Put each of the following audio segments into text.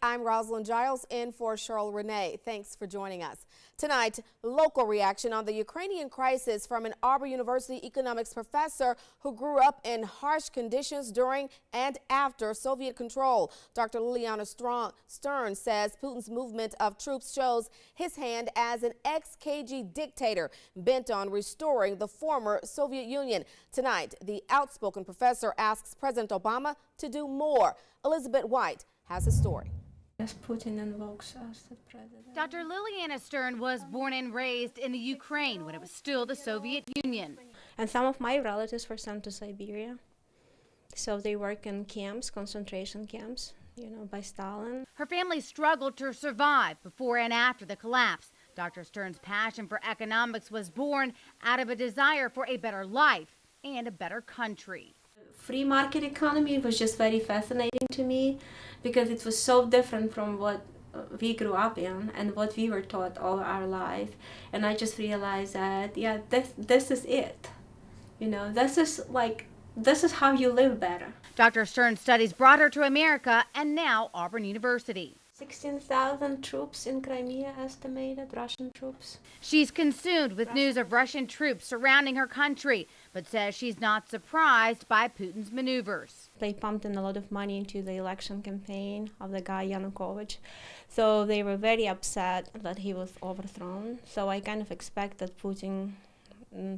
I'm Rosalind Giles in for Cheryl Renee. Thanks for joining us. Tonight, local reaction on the Ukrainian crisis from an Auburn University economics professor who grew up in harsh conditions during and after Soviet control. Dr. Liliana Stern says Putin's movement of troops shows his hand as an ex-KGB dictator bent on restoring the former Soviet Union. Tonight, the outspoken professor asks President Obama to do more. Elizabeth White has a story. As Putin invokes us as president. Dr. Liliana Stern was born and raised in the Ukraine when it was still the Soviet Union. And some of my relatives were sent to Siberia. So they work in camps, concentration camps, by Stalin. Her family struggled to survive before and after the collapse. Dr. Stern's passion for economics was born out of a desire for a better life and a better country. Free market economy was just very fascinating to me because it was so different from what we grew up in and what we were taught all our life. And I just realized that, yeah, this is it. This is how you live better. Dr. Stern's studies brought her to America and now Auburn University. 16,000 troops in Crimea estimated, Russian troops. She's consumed with news of Russian troops surrounding her country, but says she's not surprised by Putin's maneuvers. They pumped in a lot of money into the election campaign of the guy Yanukovych. So they were very upset that he was overthrown. So I kind of expected Putin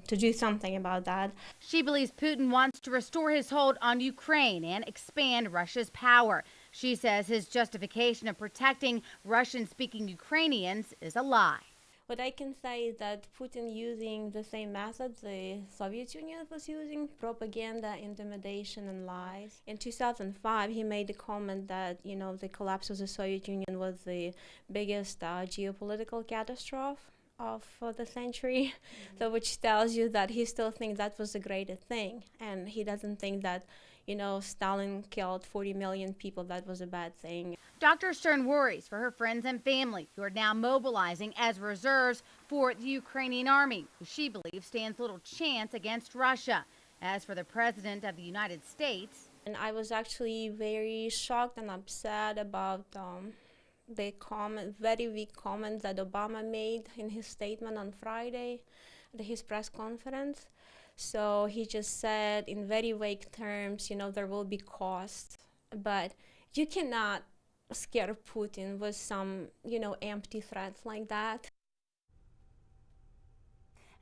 to do something about that. She believes Putin wants to restore his hold on Ukraine and expand Russia's power. She says his justification of protecting Russian-speaking Ukrainians is a lie. What I can say is that Putin using the same methods the Soviet Union was using, propaganda, intimidation, and lies. In 2005, he made the comment that, the collapse of the Soviet Union was the biggest geopolitical catastrophe of the century, so which tells you that he still thinks that was the greatest thing, and he doesn't think that, Stalin killed 40 million people, that was a bad thing. Dr. Stern worries for her friends and family who are now mobilizing as reserves for the Ukrainian army, who she believes stands little chance against Russia. As for the President of the United States, and I was actually very shocked and upset about the very weak comments that Obama made in his statement on Friday at his press conference. So he just said in very vague terms, there will be costs, but you cannot scare Putin with some, empty threats like that.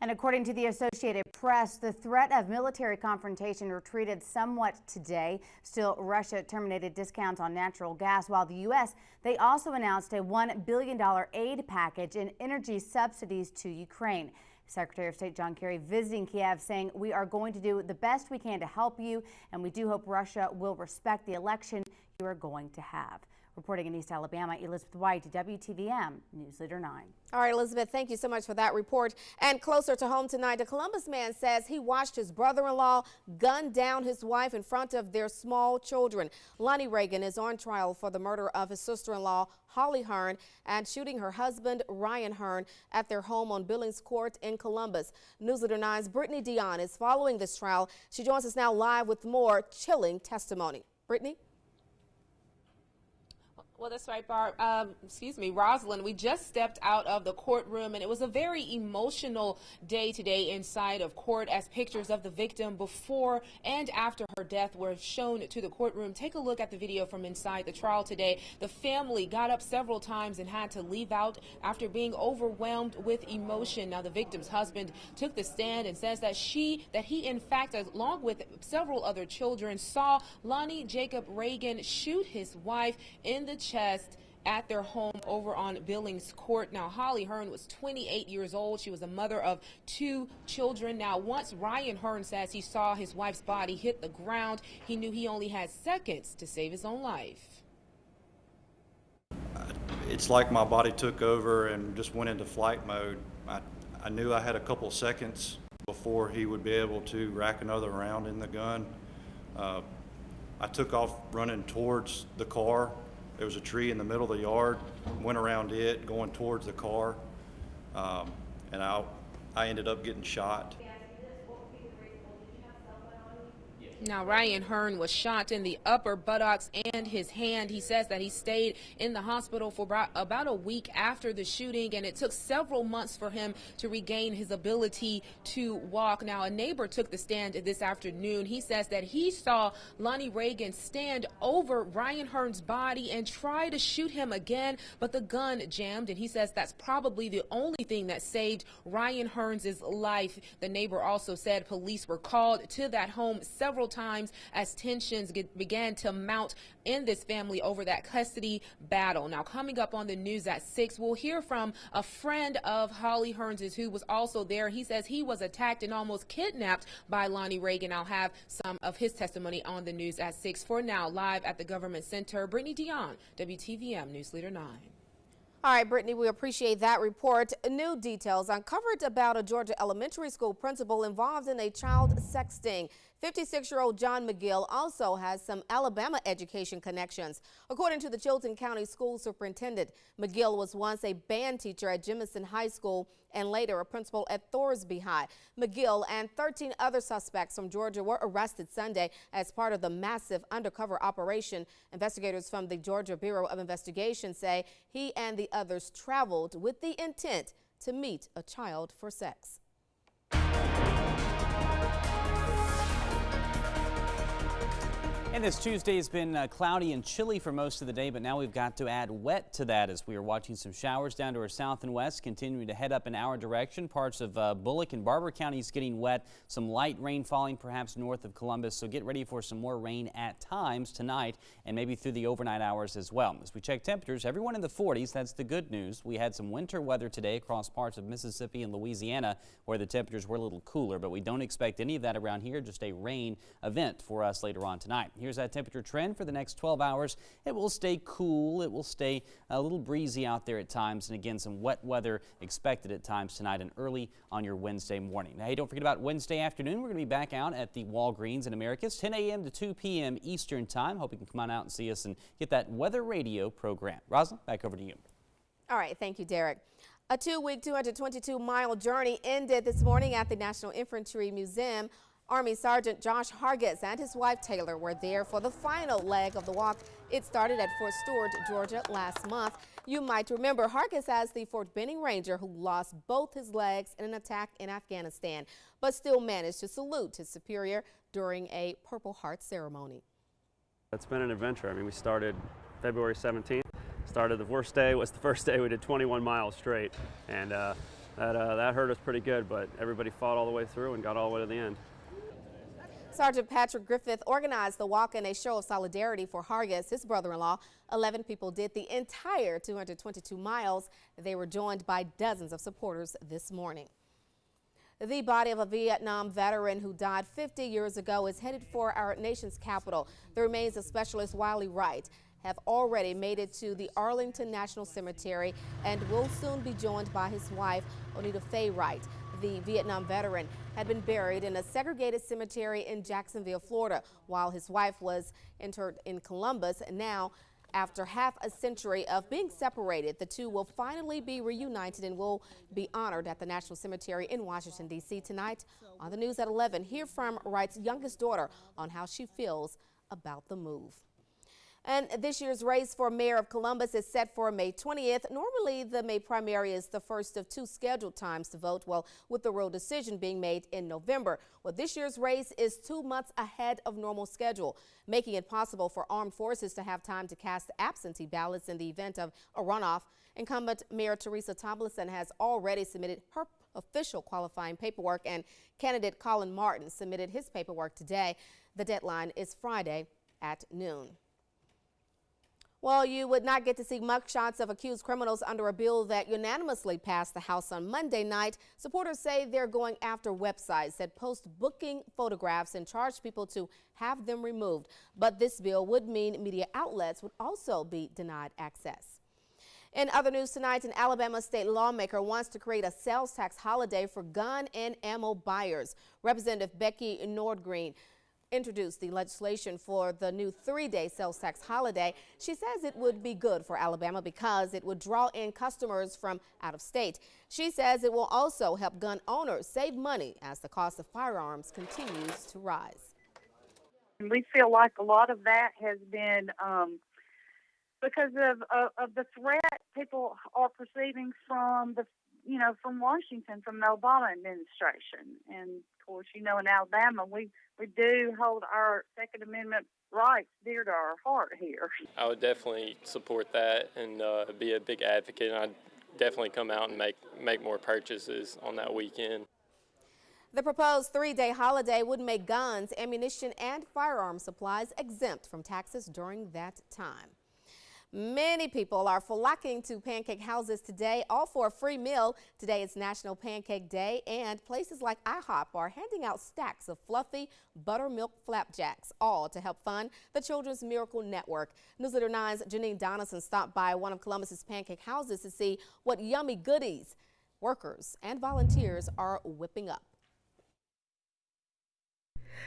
And according to the Associated Press, the threat of military confrontation retreated somewhat today. Still, Russia terminated discounts on natural gas, while the U.S., they also announced a $1 billion aid package in energy subsidies to Ukraine. Secretary of State John Kerry visiting Kiev saying, "We are going to do the best we can to help you, and we do hope Russia will respect the election you are going to have." Reporting in East Alabama, Elizabeth White, WTVM News Leader 9. All right, Elizabeth, thank you so much for that report. And closer to home tonight, a Columbus man says he watched his brother-in-law gun down his wife in front of their small children. Lonnie Reagan is on trial for the murder of his sister-in-law, Holly Hearn, and shooting her husband, Ryan Hearn, at their home on Billings Court in Columbus. News Leader 9's Brittany Dion is following this trial. She joins us now live with more chilling testimony. Brittany? Well, that's right, Barb. Rosalind. We just stepped out of the courtroom, and it was a very emotional day today inside of court as pictures of the victim before and after her death were shown to the courtroom. Take a look at the video from inside the trial today. The family got up several times and had to leave out after being overwhelmed with emotion. Now, the victim's husband took the stand and says that he, in fact, along with several other children, saw Lonnie Jacob Reagan shoot his wife in the chest at their home over on Billings Court. Now, Holly Hearn was 28 years old. She was a mother of 2 children. Now, once Ryan Hearn says he saw his wife's body hit the ground, he knew he only had seconds to save his own life. It's like my body took over and just went into flight mode. I knew I had a couple seconds before he would be able to rack another round in the gun. I took off running towards the car. There was a tree in the middle of the yard, went around it, going towards the car, and I ended up getting shot. Now, Ryan Hearn was shot in the upper buttocks and his hand. He says that he stayed in the hospital for about a week after the shooting, and it took several months for him to regain his ability to walk. Now, a neighbor took the stand this afternoon. He says that he saw Lonnie Reagan stand over Ryan Hearn's body and try to shoot him again, but the gun jammed, and he says that's probably the only thing that saved Ryan Hearn's life. The neighbor also said police were called to that home several times as tensions began to mount in this family over that custody battle. Now, coming up on the news at 6, we'll hear from a friend of Holly Hearn's who was also there. He says he was attacked and almost kidnapped by Lonnie Reagan. I'll have some of his testimony on the news at 6. For now, live at the Government Center, Brittany Dion, WTVM News Leader 9. All right, Brittany, we appreciate that report. New details uncovered about a Georgia elementary school principal involved in a child sexting. 56-year-old John McGill also has some Alabama education connections. According to the Chilton County School Superintendent, McGill was once a band teacher at Jemison High School and later a principal at Thorsby High. McGill and 13 other suspects from Georgia were arrested Sunday as part of the massive undercover operation. Investigators from the Georgia Bureau of Investigation say he and the others traveled with the intent to meet a child for sex. And this Tuesday has been cloudy and chilly for most of the day, but now we've got to add wet to that as we are watching some showers down to our south and west, continuing to head up in our direction. Parts of Bullock and Barber counties getting wet. Some light rain falling perhaps north of Columbus, so get ready for some more rain at times tonight and maybe through the overnight hours as well. As we check temperatures, everyone in the 40s, that's the good news. We had some winter weather today across parts of Mississippi and Louisiana where the temperatures were a little cooler, but we don't expect any of that around here, just a rain event for us later on tonight. Here's that temperature trend for the next 12 hours. It will stay cool. It will stay a little breezy out there at times. And again, some wet weather expected at times tonight and early on your Wednesday morning. Now, hey, don't forget about Wednesday afternoon. We're going to be back out at the Walgreens in Americas, 10 a.m. to 2 p.m. Eastern time. Hope you can come on out and see us and get that weather radio program. Rosalind, back over to you. All right. Thank you, Derek. A 2-week, 222-mile journey ended this morning at the National Infantry Museum. Army Sergeant Josh Hargis and his wife Taylor were there for the final leg of the walk. It started at Fort Stewart, Georgia last month. You might remember Hargis as the Fort Benning Ranger who lost both his legs in an attack in Afghanistan, but still managed to salute his superior during a Purple Heart ceremony. It's been an adventure. I mean, we started February 17th. Started the worst day was the first day we did 21 miles straight, and that hurt us pretty good, but everybody fought all the way through and got all the way to the end. Sergeant Patrick Griffith organized the walk in a show of solidarity for Hargis, his brother-in-law. 11 people did the entire 222 miles. They were joined by dozens of supporters this morning. The body of a Vietnam veteran who died 50 years ago is headed for our nation's capital. The remains of Specialist Wiley Wright have already made it to the Arlington National Cemetery and will soon be joined by his wife, Onita Faye Wright. The Vietnam veteran had been buried in a segregated cemetery in Jacksonville, Florida, while his wife was interred in Columbus. Now, after half a century of being separated, the two will finally be reunited and will be honored at the National Cemetery in Washington, D.C. tonight. On the news at 11, hear from Wright's youngest daughter on how she feels about the move. And this year's race for mayor of Columbus is set for May 20th. Normally, the May primary is the first of 2 scheduled times to vote, well, with the real decision being made in November. Well, this year's race is 2 months ahead of normal schedule, making it possible for armed forces to have time to cast absentee ballots in the event of a runoff. Incumbent Mayor Teresa Tomlinson has already submitted her official qualifying paperwork, and candidate Colin Martin submitted his paperwork today. The deadline is Friday at noon. Well, you would not get to see mugshots of accused criminals under a bill that unanimously passed the House on Monday night. Supporters say they're going after websites that post booking photographs and charge people to have them removed. But this bill would mean media outlets would also be denied access. In other news tonight, an Alabama state lawmaker wants to create a sales tax holiday for gun and ammo buyers. Representative Becky Nordgreen introduced the legislation for the new 3-day sales tax holiday. She says it would be good for Alabama because it would draw in customers from out of state. She says it will also help gun owners save money as the cost of firearms continues to rise. We feel like a lot of that has been because of the threat people are perceiving from from Washington, from the Obama administration. And of course, in Alabama, we do hold our Second Amendment rights dear to our heart here. I would definitely support that and be a big advocate. And I'd definitely come out and make more purchases on that weekend. The proposed 3-day holiday would make guns, ammunition, and firearm supplies exempt from taxes during that time. Many people are flocking to pancake houses today, all for a free meal. Today is National Pancake Day, and places like IHOP are handing out stacks of fluffy buttermilk flapjacks, all to help fund the Children's Miracle Network. Newsleader 9's Janine Donaldson stopped by one of Columbus's pancake houses to see what yummy goodies workers and volunteers are whipping up.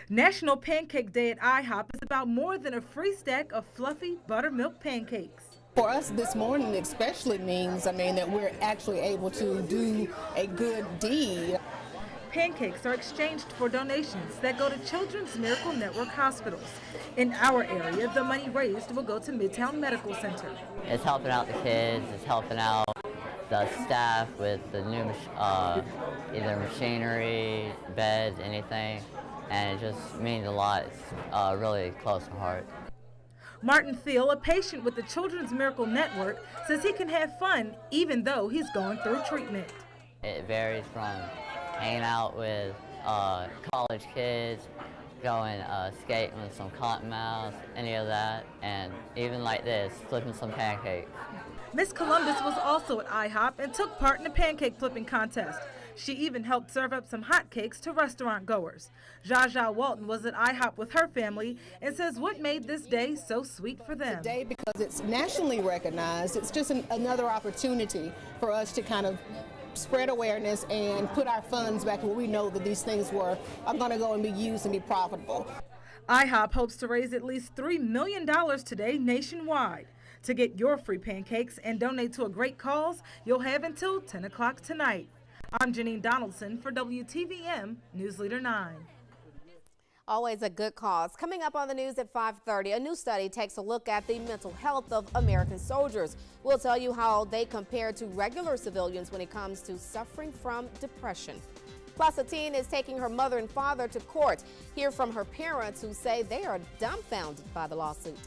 National Pancake Day at IHOP is about more than a free stack of fluffy buttermilk pancakes. For us this morning especially means, that we're actually able to do a good deed. Pancakes are exchanged for donations that go to Children's Miracle Network hospitals. In our area, the money raised will go to Midtown Medical Center. It's helping out the kids, it's helping out the staff with the new either machinery, beds, anything. And it just means a lot. It's really close to heart. Martin Thiel, a patient with the Children's Miracle Network, says he can have fun even though he's going through treatment. It varies from hanging out with college kids, going skating with some cottonmouths, any of that, and even like this, flipping some pancakes. Miss Columbus was also at IHOP and took part in the pancake flipping contest. She even helped serve up some hotcakes to restaurant goers. Jaja Walton was at IHOP with her family and says what made this day so sweet for them. Today, because it's nationally recognized, it's just another opportunity for us to kind of spread awareness and put our funds back where we know that these things are going to go and be used and be profitable. IHOP hopes to raise at least $3 million today nationwide. To get your free pancakes and donate to a great cause, you'll have until 10 o'clock tonight. I'm Janine Donaldson for WTVM News Leader 9. Always a good cause. Coming up on the news at 5:30, a new study takes a look at the mental health of American soldiers. We'll tell you how they compare to regular civilians when it comes to suffering from depression. Plus, a teen is taking her mother and father to court. Hear from her parents who say they are dumbfounded by the lawsuit.